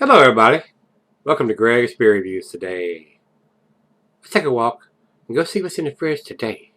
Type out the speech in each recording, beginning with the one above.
Hello everybody, welcome to Gregsbeerreviews today. Let's take a walk and go see what's in the fridge today.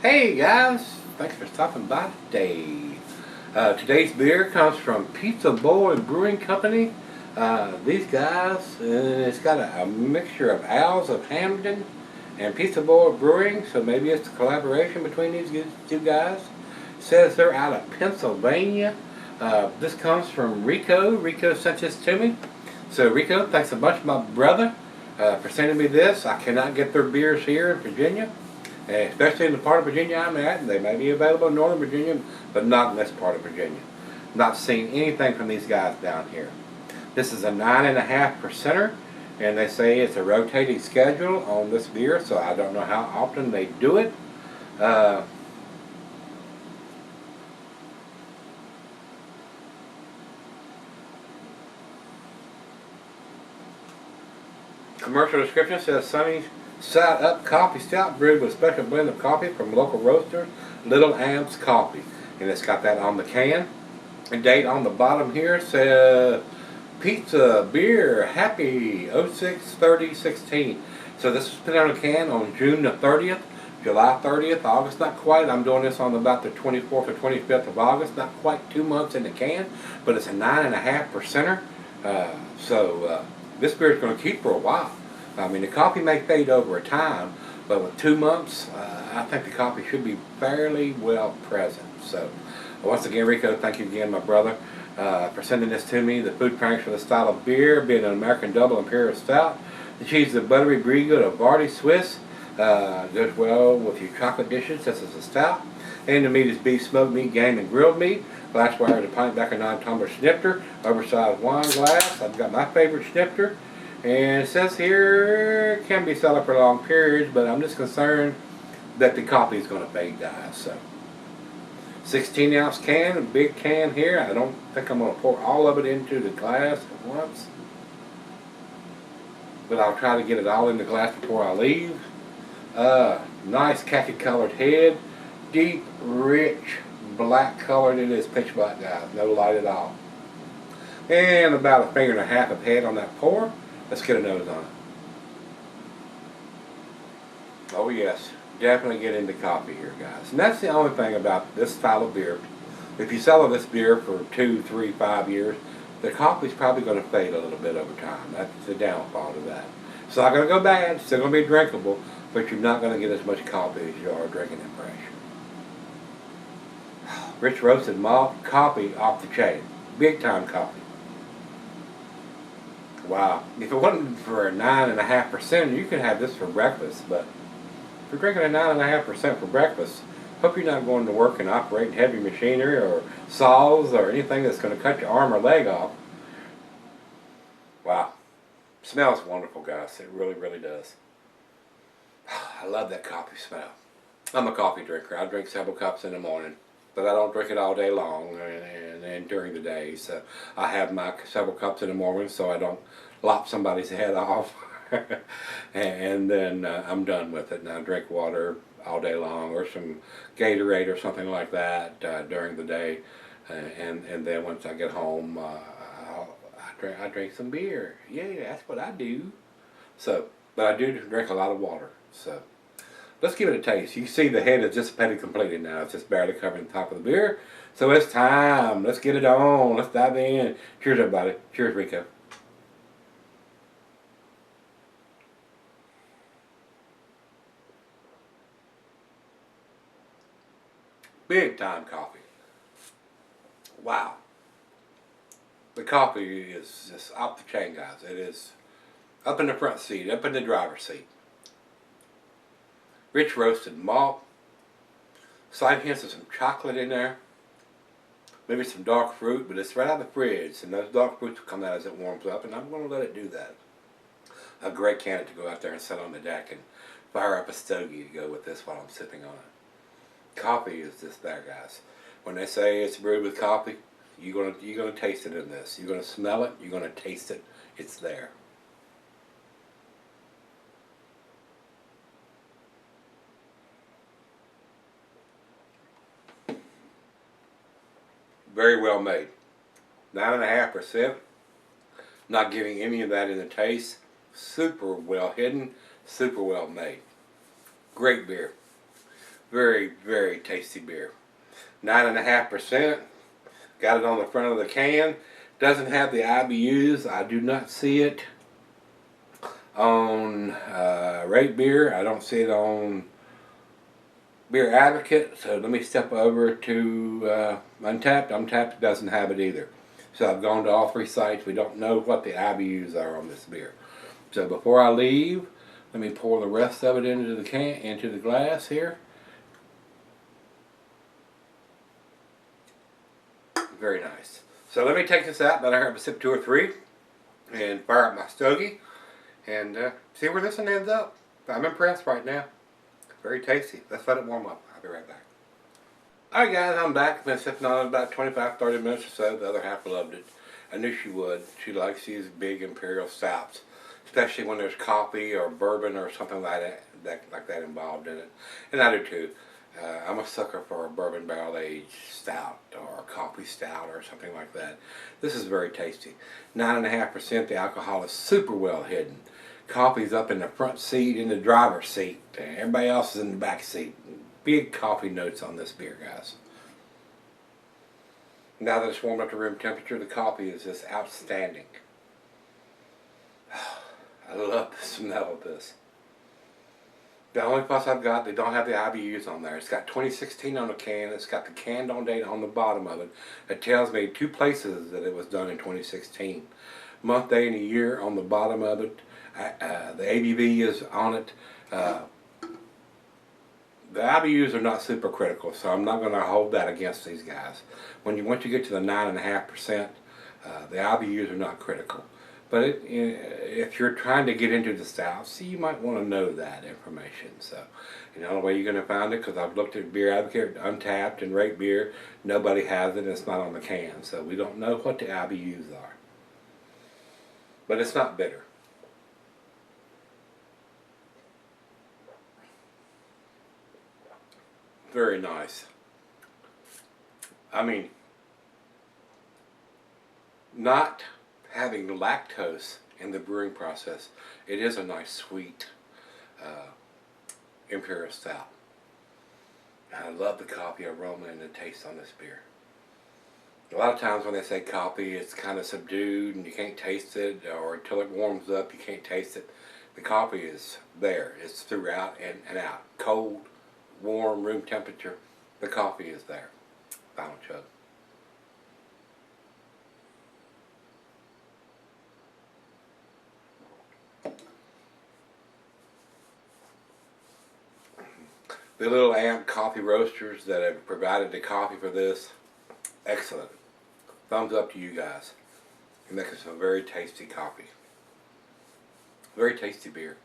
Hey guys, thanks for stopping by today. Today's beer comes from Pizza Boy Brewing Company. These guys, it's got a mixture of owls of Hampden and Pizza Boy Brewing, so maybe it's a collaboration between these two guys. It says they're out of Pennsylvania. This comes from Rico. Rico sent this to me. So Rico, thanks a bunch, my brother, for sending me this. I cannot get their beers here in Virginia. Especially in the part of Virginia I'm at. They may be available in Northern Virginia, but not in this part of Virginia. Not seeing anything from these guys down here. This is a 9.5%er, and they say it's a rotating schedule on this beer, so I don't know how often they do it. Commercial description says Sunny Side Up Coffee Stout brewed with a special blend of coffee from local roasters, Little Amps Coffee. And it's got that on the can. And date on the bottom here says Pizza Beer Happy 06/30/16. So this was put on a can on June the 30th, July 30th, August not quite. I'm doing this on about the 24th or 25th of August, not quite 2 months in the can, but it's a 9.5%er. This beer is going to keep for a while. I mean, the coffee may fade over time, but with 2 months, I think the coffee should be fairly well present. So, once again, Rico, thank you again, my brother, for sending this to me. The food pairing for the style of beer, being an American Double Imperial Stout. The cheese is a buttery brie good of Barty Swiss. Goes well with your chocolate dishes. This is a stout. And the meat is beef, smoked meat, game, and grilled meat. Glassware is a pint back, a 9-tumbler snifter. Oversized wine glass. I've got my favorite snifter. And it says here, can be sold for long periods, but I'm just concerned that the coffee is going to fade die. So, 16-ounce can, a big can here. I don't think I'm going to pour all of it into the glass at once, but I'll try to get it all in the glass before I leave. Nice khaki colored head, deep, rich, black colored. It is pitch black, guys, no light at all. And about 1.5 fingers of head on that pour. Let's get a nose on it. Oh yes, definitely get into coffee here, guys. And that's the only thing about this style of beer. If you sell this beer for 2, 3, 5 years, the coffee's probably going to fade a little bit over time. That's the downfall to that. It's not going to go bad, it's still going to be drinkable, but you're not going to get as much coffee as you are drinking it fresh. Rich roasted malt, coffee off the chain. Big time coffee. Wow. If it wasn't for a 9.5%, you could have this for breakfast, but if you're drinking a 9.5% for breakfast, hope you're not going to work and operating heavy machinery or saws or anything that's going to cut your arm or leg off. Wow. Smells wonderful, guys. It really, really does. I love that coffee smell. I'm a coffee drinker. I drink several cups in the morning, but I don't drink it all day long and during the day. So I have my several cups in the morning so I don't lop somebody's head off. And then I'm done with it. And I drink water all day long, or some Gatorade or something like that during the day. And then once I get home, I drink some beer. Yeah, that's what I do. So, but I do drink a lot of water. So, let's give it a taste. You can see the head is dissipated completely now. It's just barely covering the top of the beer. So it's time. Let's get it on. Let's dive in. Cheers, everybody. Cheers, Rico. Big time coffee. Wow. The coffee is just off the chain, guys. It is up in the front seat, up in the driver's seat. Rich roasted malt. Slight hints of some chocolate in there. Maybe some dark fruit, but it's right out of the fridge, and those dark fruits will come out as it warms up, and I'm going to let it do that. A great candidate to go out there and sit on the deck and fire up a stogie to go with this while I'm sipping on it. Coffee is just there, guys. When they say it's brewed with coffee, you're gonna taste it in this. You're gonna smell it. You're gonna taste it. It's there. Very well made. 9.5%. Not giving any of that in the taste. Super well hidden. Super well made. Great beer. Very, very tasty beer. 9.5%. Got it on the front of the can. Doesn't have the IBUs. I do not see it on Rate Beer. I don't see it on Beer Advocate. So let me step over to Untapped. Untapped doesn't have it either. So I've gone to all three sites. We don't know what the IBUs are on this beer. So before I leave, let me pour the rest of it into the glass here. Very nice. So let me take this out, let I have a sip 2 or 3, and fire up my stogie, and see where this one ends up. I'm impressed right now. Very tasty. Let's let it warm up. I'll be right back. Alright guys, I'm back. I've been sipping on it about 25-30 minutes or so. The other half loved it. I knew she would. She likes these big imperial stouts, especially when there's coffee or bourbon or something like that involved in it. And I do too. I'm a sucker for a bourbon barrel aged stout or a coffee stout or something like that. This is very tasty. 9.5%. The alcohol is super well hidden. Coffee's up in the front seat, in the driver's seat. Everybody else is in the back seat. Big coffee notes on this beer, guys. Now that it's warmed up to room temperature, the coffee is just outstanding. I love the smell of this. The only plus I've got, they don't have the IBUs on there. It's got 2016 on the can. It's got the canned on date on the bottom of it. It tells me 2 places that it was done in 2016. Month, day, and a year on the bottom of it. The ABV is on it. The IBUs are not super critical, so I'm not going to hold that against these guys. Once you get to the 9.5%, the IBUs are not critical. But if you're trying to get into the stouts, you might want to know that information. So, the only way you're going to find it, because I've looked at Beer Advocate, Untapped, and Rate Beer, nobody has it, and it's not on the can. So we don't know what the IBUs are. But it's not bitter. Very nice. I mean, not having lactose in the brewing process, it is a nice sweet imperial stout. I love the coffee aroma and the taste on this beer. A lot of times when they say coffee, it's kind of subdued and you can't taste it, or until it warms up you can't taste it. The coffee is there. It's throughout and out. Cold, warm, room temperature, the coffee is there. Final chug. The little Amp coffee roasters that have provided the coffee for this, excellent. Thumbs up to you guys. You're making some very tasty coffee. Very tasty beer.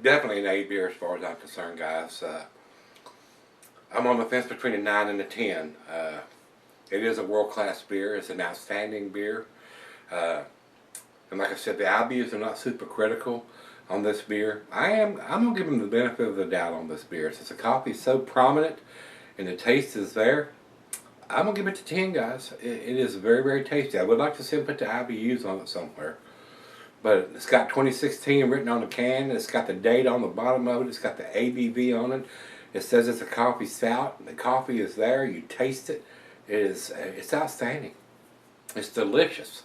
Definitely an A beer as far as I'm concerned, guys. I'm on the fence between a 9 and a 10. It is a world-class beer. It's an outstanding beer. And like I said, the IBUs are not super critical on this beer. I'm going to give them the benefit of the doubt on this beer. Since the coffee is so prominent and the taste is there, I'm going to give it to 10, guys. It is very, very tasty. I would like to see them put the IBUs on it somewhere. But it's got 2016 written on the can. It's got the date on the bottom of it. It's got the ABV on it. It says it's a coffee stout. The coffee is there. You taste it. It's outstanding. It's delicious.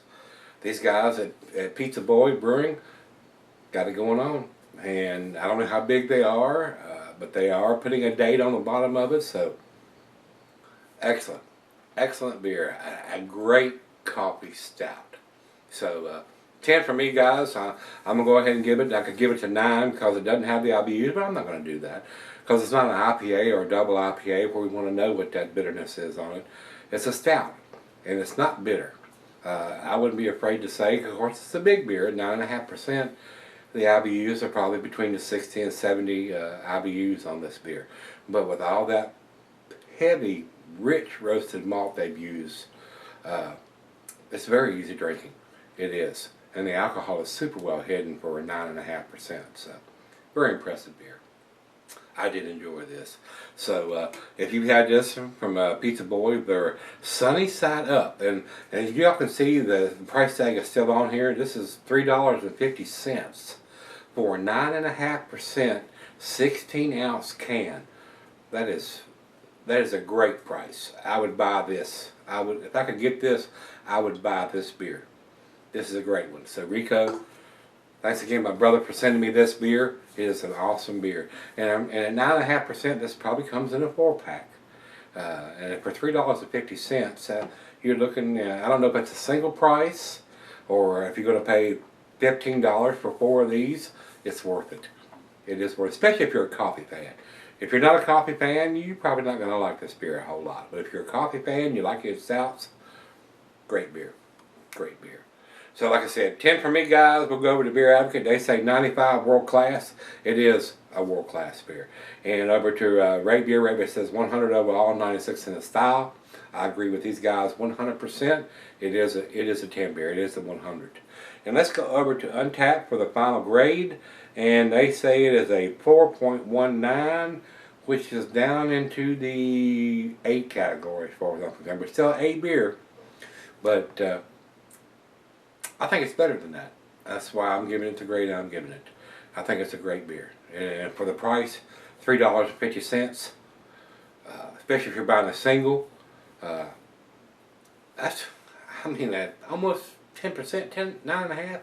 These guys at Pizza Boy Brewing got it going on. And I don't know how big they are, but they are putting a date on the bottom of it, so excellent. Excellent beer. A great coffee stout. So 10 for me, guys. I'm going to go ahead and give it. I could give it to 9 because it doesn't have the IBUs, but I'm not going to do that because it's not an IPA or a double IPA where we want to know what that bitterness is on it. It's a stout, and it's not bitter. I wouldn't be afraid to say, of course, it's a big beer, 9.5%. The IBUs are probably between the 60 and 70 IBUs on this beer. But with all that heavy, rich roasted malt they've used, it's very easy drinking. It is. And the alcohol is super well hidden for a 9.5%. So, very impressive beer. I did enjoy this. So, if you've had this from Pizza Boy, they're sunny side up. And as y'all can see, the price tag is still on here. This is $3.50 for a 9.5% 16-ounce can. That is a great price. I would buy this. If I could get this, I would buy this beer. This is a great one. So Rico, thanks again, my brother, for sending me this beer. It is an awesome beer. And at 9.5%, this probably comes in a 4-pack. And for $3.50, you're looking, I don't know if it's a single price or if you're going to pay $15 for 4 of these, it's worth it. It is worth it, especially if you're a coffee fan. If you're not a coffee fan, you're probably not going to like this beer a whole lot. But if you're a coffee fan, you like your stouts, great beer. Great beer. So like I said, 10 for me, guys. We'll go over to Beer Advocate. They say 95 world class. It is a world class beer. And over to Ray Beer, it says 100 overall, 96 in the style. I agree with these guys 100%. It is a 10 beer. It is a 100. And let's go over to Untappd for the final grade. And they say it is a 4.19, which is down into the 8 category as far as I'm concerned. But still A beer. But I think it's better than that. That's why I'm giving it the grade I'm giving it. I think it's a great beer. And for the price, $3.50, especially if you're buying a single, that's, I mean, that almost 10%, 9.5%.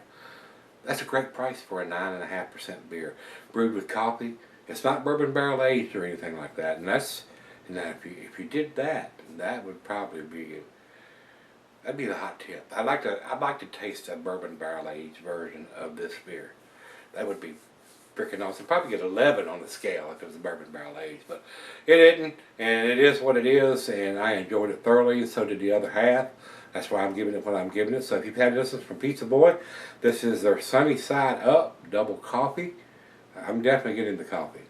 That's a great price for a 9.5% beer. Brewed with coffee. It's not bourbon barrel aged or anything like that. And if you did that, that would probably be, that'd be the hot tip. I'd like to taste a bourbon barrel aged version of this beer. That would be freaking awesome. Probably get 11 on the scale if it was a bourbon barrel aged, but it isn't, and it is what it is. And I enjoyed it thoroughly, and so did the other half. That's why I'm giving it what I'm giving it. So if you've had this from Pizza Boy, this is their Sunny Side Up double coffee. I'm definitely getting the coffee.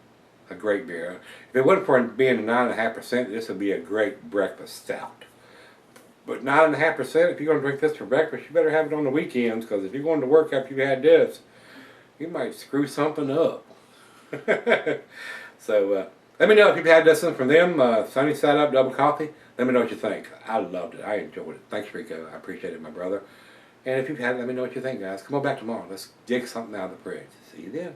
A great beer. If it wasn't for being a 9.5%, this would be a great breakfast stout. But 9.5%, if you're going to drink this for breakfast, you better have it on the weekends, because if you're going to work after you've had this, you might screw something up. So let me know if you've had this one from them, Sunny Side Up double coffee. Let me know what you think. I loved it. I enjoyed it. Thanks, Rico. I appreciate it, my brother. And if you've had it, let me know what you think, guys. Come on back tomorrow. Let's dig something out of the fridge. See you then.